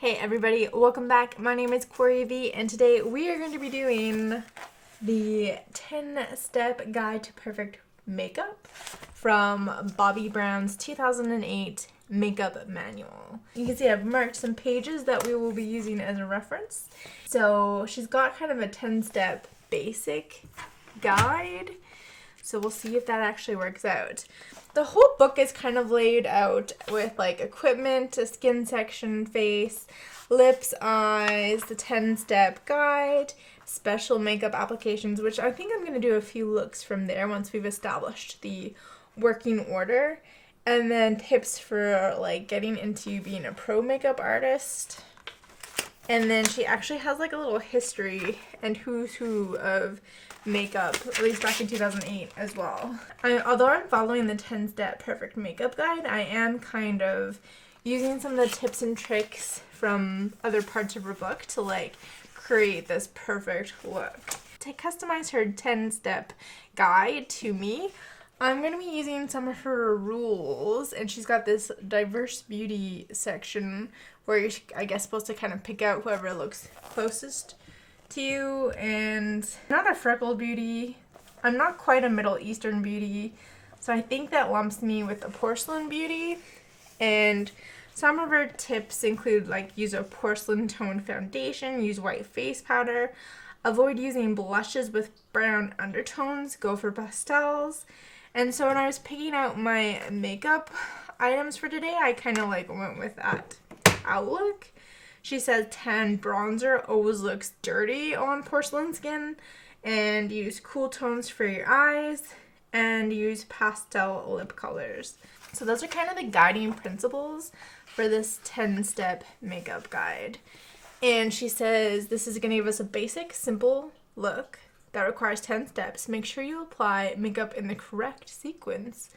Hey everybody, welcome back. My name is Corrie V and today we are going to be doing the 10-step guide to perfect makeup from Bobbi Brown's 2008 makeup manual. You can see I've marked some pages that we will be using as a reference. So she's got kind of a 10-step basic guide. So we'll see if that actually works out. The whole book is kind of laid out with like equipment, a skin section, face, lips, eyes, the 10-step guide, special makeup applications, which I think I'm going to do a few looks from there once we've established the working order, and then tips for like getting into being a pro makeup artist. And then she actually has like a little history and who's who of makeup, at least back in 2008 as well. Although I'm following the 10-step perfect makeup guide, I am kind of using some of the tips and tricks from other parts of her book to like create this perfect look. To customize her 10-step guide to me, I'm going to be using some of her rules, and she's got this diverse beauty section where you're, I guess, supposed to kind of pick out whoever looks closest to you. And I'm not a freckled beauty. I'm not quite a Middle Eastern beauty, so I think that lumps me with a porcelain beauty. And some of her tips include like use a porcelain tone foundation, use white face powder, avoid using blushes with brown undertones, go for pastels. And so when I was picking out my makeup items for today, I kind of like went with that outlook. She says tan bronzer always looks dirty on porcelain skin, and use cool tones for your eyes, and use pastel lip colors. So those are kind of the guiding principles for this 10-step makeup guide. And she says this is going to give us a basic, simple look that requires 10 steps. Make sure you apply makeup in the correct sequence.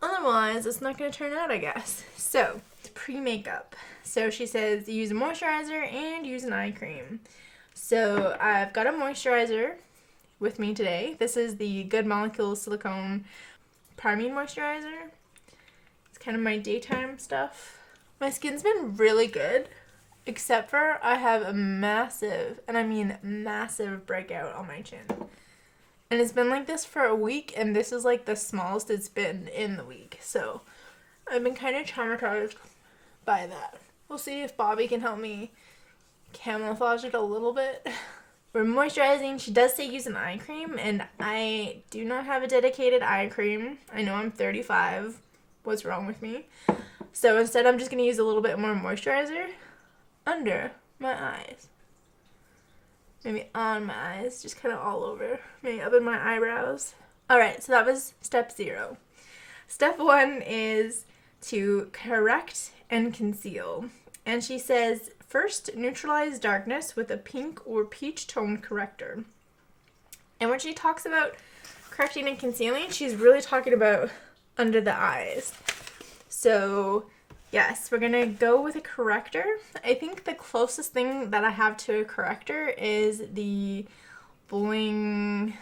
Otherwise, it's not going to turn out, I guess. So, pre-makeup. So she says use a moisturizer and use an eye cream. So I've got a moisturizer with me today. This is the Good Molecules Silicone Priming Moisturizer. It's kind of my daytime stuff. My skin's been really good, except for I have a massive, and I mean massive, breakout on my chin. And it's been like this for a week, and this is like the smallest it's been in the week. So I've been kind of traumatized by that. We'll see if Bobbi can help me camouflage it a little bit. For moisturizing, she does say use an eye cream, and I do not have a dedicated eye cream. I know I'm 35. What's wrong with me? So instead, I'm just going to use a little bit more moisturizer under my eyes. Maybe on my eyes, just kind of all over. Maybe up in my eyebrows. Alright, so that was step 0. Step 1 is to correct and conceal. And she says, first, neutralize darkness with a pink or peach tone corrector. And when she talks about correcting and concealing, she's really talking about under the eyes. So yes, we're going to go with a corrector. I think the closest thing that I have to a corrector is the Bling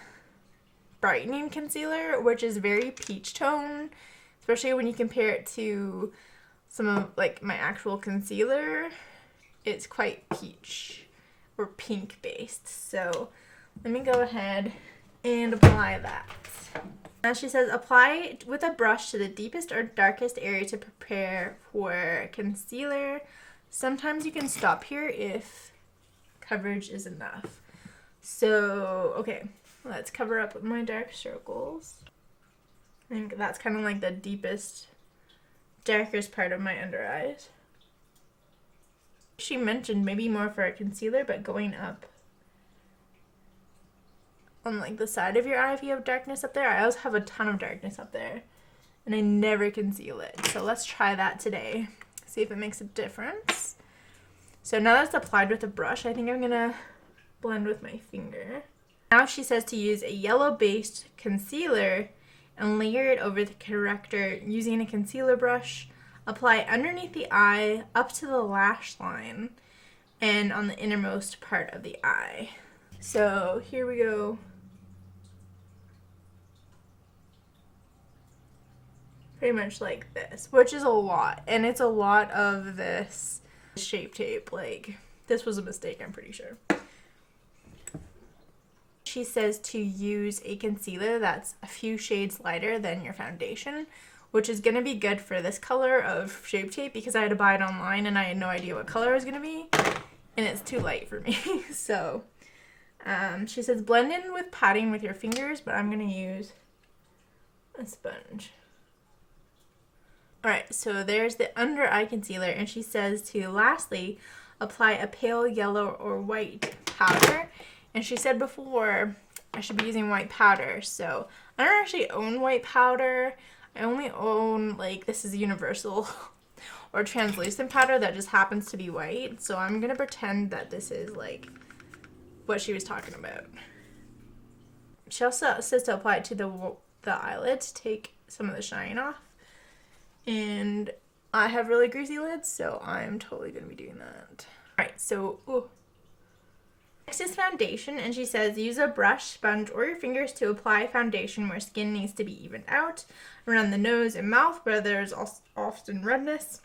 Brightening Concealer, which is very peach tone, especially when you compare it to some of like my actual concealer. It's quite peach or pink based. So let me go ahead and apply that. Now she says apply with a brush to the deepest or darkest area to prepare for concealer. Sometimes you can stop here if coverage is enough. So, okay, let's cover up my dark circles. I think that's kind of like the deepest, darkest part of my under eyes. She mentioned maybe more for a concealer, but going up on like the side of your eye if you have darkness up there. I always have a ton of darkness up there, and I never conceal it. So let's try that today. See if it makes a difference. So now that it's applied with a brush, I think I'm gonna blend with my finger. Now she says to use a yellow-based concealer and layer it over the corrector using a concealer brush. Apply underneath the eye, up to the lash line, and on the innermost part of the eye. So here we go. Pretty much like this, which is a lot, and it's a lot of this Shape Tape, like, this was a mistake, I'm pretty sure. She says to use a concealer that's a few shades lighter than your foundation, which is going to be good for this color of Shape Tape because I had to buy it online and I had no idea what color it was going to be, and it's too light for me. So she says blend in with patting with your fingers, but I'm going to use a sponge. Alright, so there's the under eye concealer, and she says to lastly apply a pale yellow or white powder. And she said before I should be using white powder, so I don't actually own white powder. I only own, like, this is universal or translucent powder that just happens to be white. So I'm going to pretend that this is, like, what she was talking about. She also says to apply it to the eyelid to take some of the shine off. And I have really greasy lids, so I'm totally going to be doing that. Alright, so, ooh. Next is foundation, and she says use a brush, sponge, or your fingers to apply foundation where skin needs to be evened out, around the nose and mouth where there's often redness.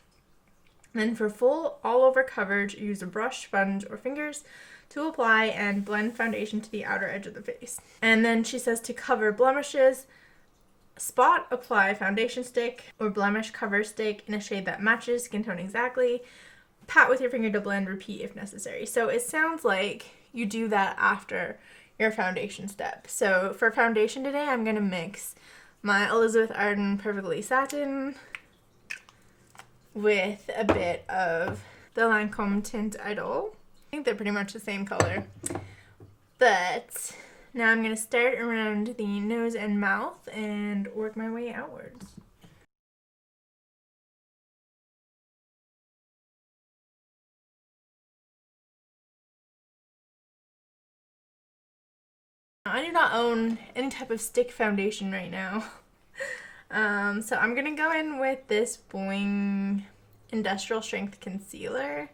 Then for full all-over coverage, use a brush, sponge, or fingers to apply and blend foundation to the outer edge of the face. And then she says to cover blemishes, spot apply foundation stick or blemish cover stick in a shade that matches skin tone exactly. Pat with your finger to blend, repeat if necessary. So it sounds like you do that after your foundation step. So for foundation today, I'm going to mix my Elizabeth Arden Perfectly Satin with a bit of the Lancome Tint Idol. I think they're pretty much the same color. But now I'm going to start around the nose and mouth and work my way outwards. I do not own any type of stick foundation right now. So I'm going to go in with this Boing Industrial Strength Concealer,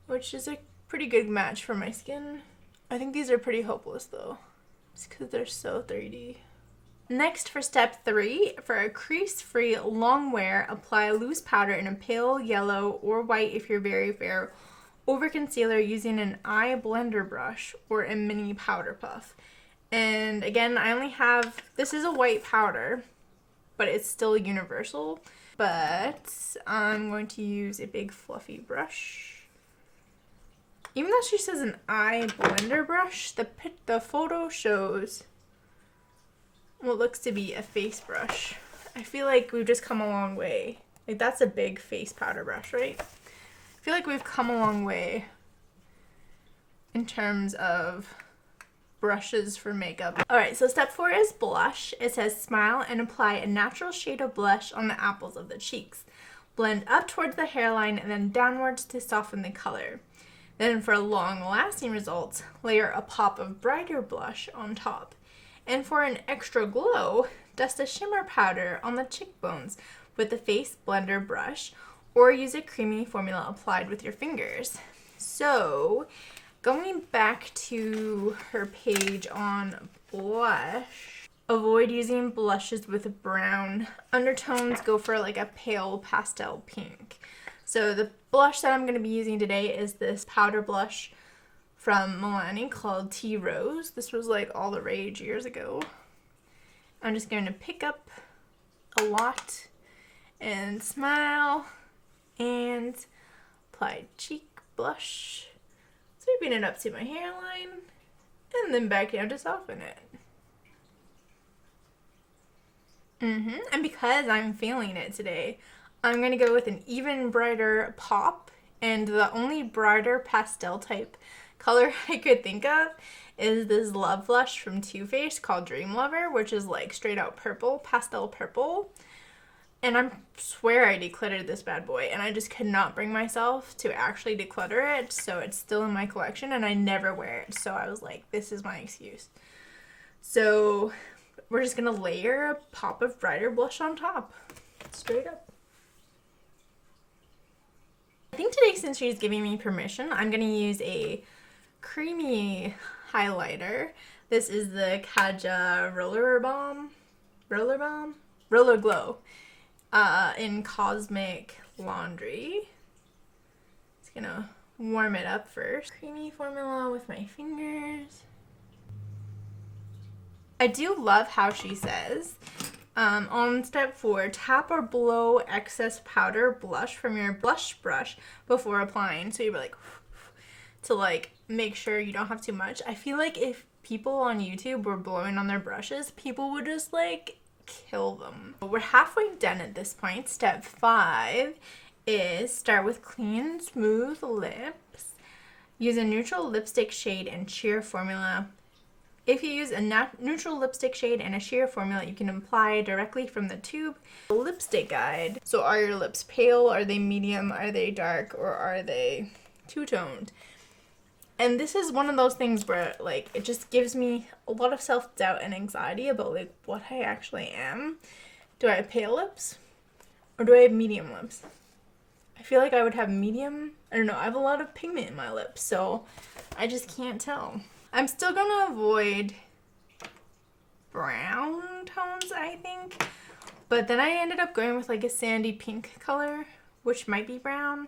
which is a pretty good match for my skin. I think these are pretty hopeless though, just because they're so 3D. Next, for step 3, for a crease-free long wear, apply loose powder in a pale yellow or white if you're very fair over concealer using an eye blender brush or a mini powder puff. And again, I only have, this is a white powder, but it's still universal. But I'm going to use a big fluffy brush. Even though she says an eye blender brush, the photo shows what looks to be a face brush. I feel like we've just come a long way. Like, that's a big face powder brush, right? I feel like we've come a long way in terms of brushes for makeup. Alright, so step 4 is blush. It says smile and apply a natural shade of blush on the apples of the cheeks. Blend up towards the hairline and then downwards to soften the color. Then for long-lasting results, layer a pop of brighter blush on top. And for an extra glow, dust a shimmer powder on the cheekbones with the face blender brush, or use a creamy formula applied with your fingers. So, going back to her page on blush, avoid using blushes with brown undertones. Go for like a pale pastel pink. So the blush that I'm going to be using today is this powder blush from Milani called Tea Rose. This was like all the rage years ago. I'm just going to pick up a lot and smile and apply cheek blush, sweeping it up to my hairline and then back down to soften it. And because I'm feeling it today, I'm going to go with an even brighter pop, and the only brighter pastel type color I could think of is this Love Blush from Too Faced called Dream Lover, which is like straight out purple, pastel purple. And I swear I decluttered this bad boy, and I just could not bring myself to actually declutter it, so it's still in my collection, and I never wear it, so I was like, this is my excuse. So we're just going to layer a pop of brighter blush on top, straight up. I think today, since she's giving me permission, I'm going to use a creamy highlighter. This is the Kaja Roller Glow in Cosmic Laundry. gonna warm it up first. Creamy formula with my fingers. I do love how she says, on step 4, tap or blow excess powder blush from your blush brush before applying. So you're like, to like make sure you don't have too much. I feel like if people on YouTube were blowing on their brushes, people would just like kill them. We're halfway done at this point. Step 5 is start with clean, smooth lips. Use a neutral lipstick shade and sheer formula. If you use a neutral lipstick shade and a sheer formula, you can apply directly from the tube. Lipstick guide. So are your lips pale? Are they medium? Are they dark? Or are they two-toned? And this is one of those things where like it just gives me a lot of self-doubt and anxiety about like what I actually am. Do I have pale lips? Or do I have medium lips? I feel like I would have medium. I don't know. I have a lot of pigment in my lips, so I just can't tell. I'm still gonna avoid brown tones, I think. But then I ended up going with like a sandy pink color, which might be brown.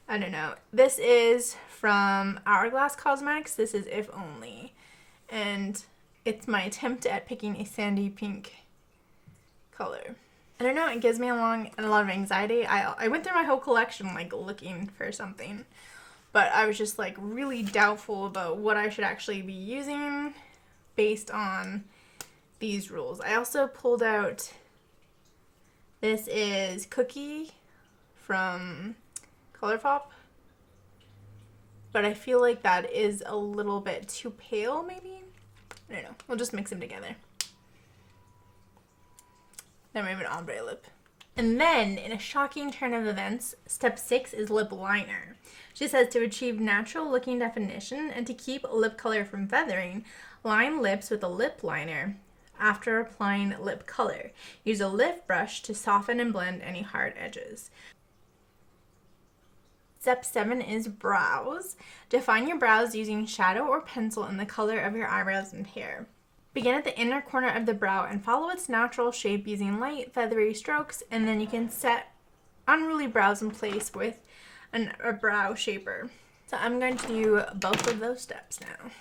I don't know. This is from Hourglass Cosmetics. This is If Only. And it's my attempt at picking a sandy pink color. I don't know, it gives me a lot of anxiety. I went through my whole collection like looking for something. But I was just like really doubtful about what I should actually be using based on these rules. I also pulled out, this is Cookie from ColourPop. But I feel like that is a little bit too pale maybe. I don't know. We'll just mix them together. Then we have an ombre lip. And then, in a shocking turn of events, step 6 is lip liner. She says to achieve natural looking definition and to keep lip color from feathering, line lips with a lip liner after applying lip color. Use a lip brush to soften and blend any hard edges. Step 7 is brows. Define your brows using shadow or pencil in the color of your eyebrows and hair. Begin at the inner corner of the brow and follow its natural shape using light, feathery strokes, and then you can set unruly brows in place with a brow shaper. So I'm going to do both of those steps now.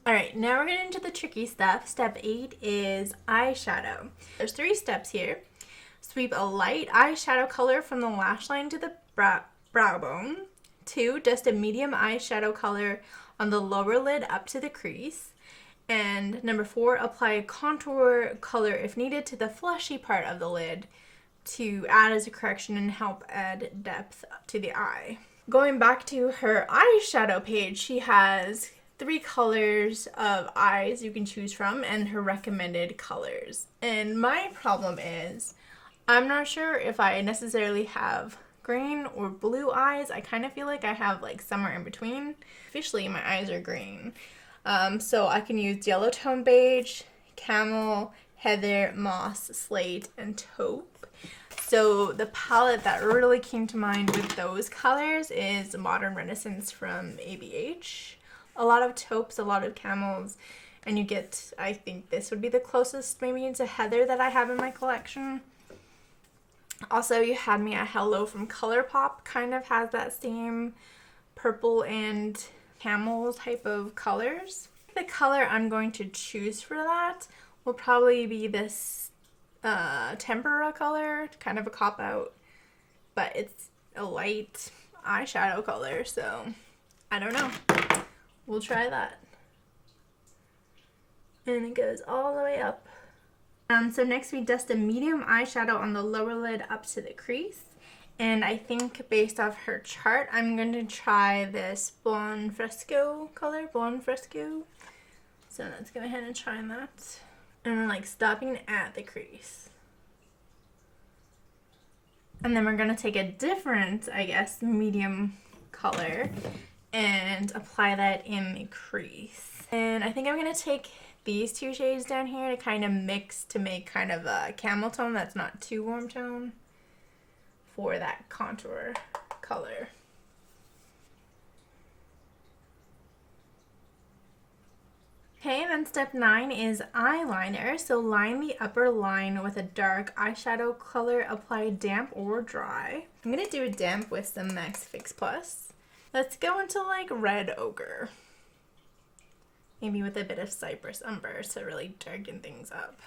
Alright, now we're getting into the tricky stuff. Step 8 is eyeshadow. There's 3 steps here. Sweep a light eyeshadow color from the lash line to the brow bone. 2, dust a medium eyeshadow color on the lower lid up to the crease. And number 4, apply a contour color if needed to the fleshy part of the lid to add as a correction and help add depth to the eye. Going back to her eyeshadow page, she has 3 colors of eyes you can choose from and her recommended colors. And my problem is, I'm not sure if I necessarily have green or blue eyes. I kind of feel like I have like somewhere in between. Officially, my eyes are green. So I can use Yellow Tone Beige, Camel, Heather, Moss, Slate, and Taupe. So the palette that really came to mind with those colors is Modern Renaissance from ABH. A lot of taupes, a lot of camels, and you get, I think this would be the closest maybe to Heather that I have in my collection. Also, you had me at Hello from ColourPop, kind of has that same purple and camel type of colors. The color I'm going to choose for that will probably be this tempera color, kind of a cop-out, but it's a light eyeshadow color, so I don't know. We'll try that. And it goes all the way up. So next we dust a medium eyeshadow on the lower lid up to the crease. And I think based off her chart, I'm going to try this Buon Fresco color, Buon Fresco. So let's go ahead and try that. And we're like stopping at the crease. And then we're going to take a different, I guess, medium color and apply that in the crease. And I think I'm going to take these 2 shades down here to kind of mix to make kind of a camel tone that's not too warm tone for that contour color. Okay, and then step 9 is eyeliner. So line the upper line with a dark eyeshadow color. Apply damp or dry. I'm going to do a damp with some Max Fix Plus. Let's go into like red ochre. Maybe with a bit of cypress umber to really darken things up.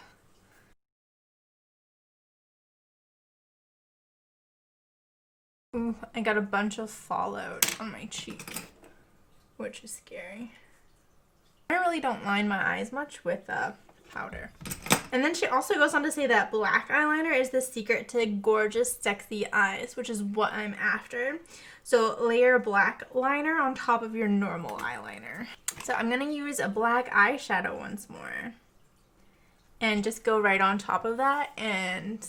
Ooh, I got a bunch of fallout on my cheek, which is scary. I really don't line my eyes much with powder. And then she also goes on to say that black eyeliner is the secret to gorgeous, sexy eyes, which is what I'm after. So layer black liner on top of your normal eyeliner. So I'm going to use a black eyeshadow once more. And just go right on top of that and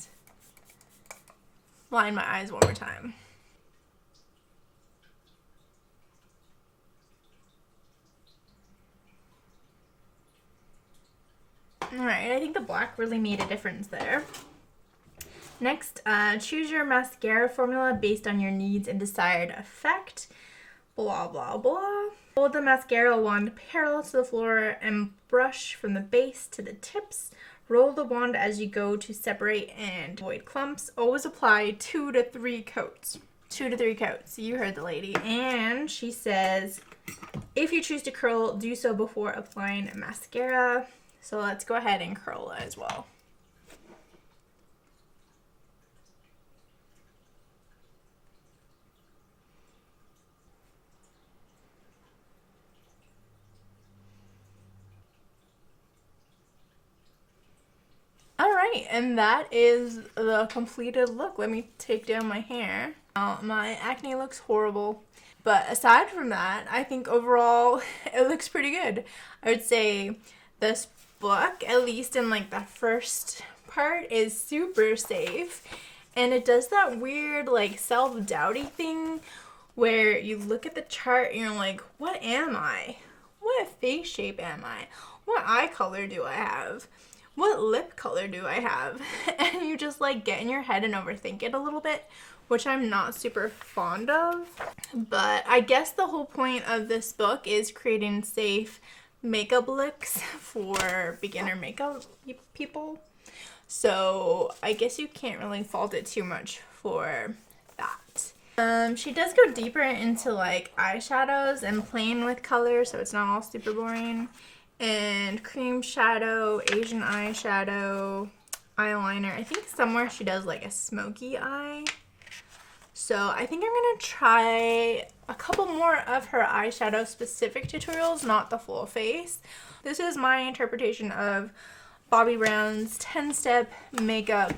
line my eyes one more time. Alright, I think the black really made a difference there. Next, choose your mascara formula based on your needs and desired effect. Blah, blah, blah. Hold the mascara wand parallel to the floor and brush from the base to the tips. Roll the wand as you go to separate and avoid clumps. Always apply 2 to 3 coats. 2 to 3 coats. You heard the lady. And she says, if you choose to curl, do so before applying mascara. So let's go ahead and curl as well. Alright, and that is the completed look. Let me take down my hair. My acne looks horrible. But aside from that, I think overall it looks pretty good. I would say this book, at least in like the first part, is super safe. And it does that weird like self-doubty thing where you look at the chart and you're like, what am I? What face shape am I? What eye color do I have? What lip color do I have? And you just like get in your head and overthink it a little bit, which I'm not super fond of. But I guess the whole point of this book is creating safe makeup looks for beginner makeup people. So I guess you can't really fault it too much for that. She does go deeper into like eyeshadows and playing with color, so it's not all super boring. And cream shadow, Asian eyeshadow, eyeliner. I think somewhere she does like a smoky eye. So I think I'm going to try a couple more of her eyeshadow specific tutorials, not the full face. This is my interpretation of Bobbi Brown's 10-step makeup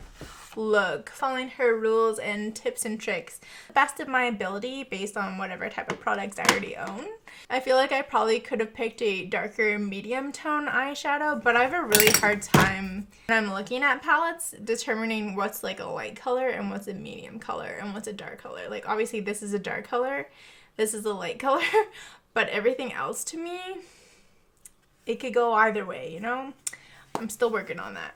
look, following her rules and tips and tricks the best of my ability based on whatever type of products I already own. I feel like I probably could have picked a darker medium tone eyeshadow, but I have a really hard time when I'm looking at palettes determining what's like a light color and what's a medium color and what's a dark color. Like obviously this is a dark color, this is a light color, but everything else to me, it could go either way, you know? I'm still working on that.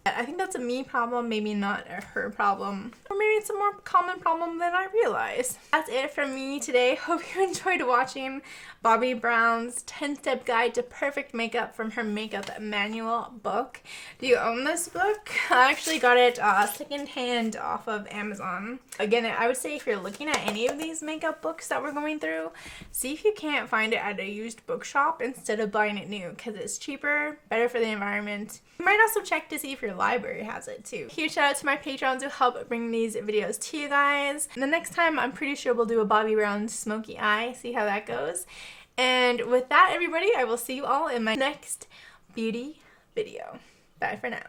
I think that's a me problem, maybe not a her problem. Or maybe it's a more common problem than I realize. That's it from me today. Hope you enjoyed watching Bobbi Brown's 10-step guide to perfect makeup from her makeup manual book. Do you own this book? I actually got it secondhand off of Amazon. Again, I would say if you're looking at any of these makeup books that we're going through, see if you can't find it at a used bookshop instead of buying it new, because it's cheaper, better for the environment. You might also check to see if your library has it too. Huge shout out to my patrons who help bring these videos to you guys. And the next time I'm pretty sure we'll do a Bobbi Brown smoky eye, see how that goes. And with that, everybody, I will see you all in my next beauty video. Bye for now.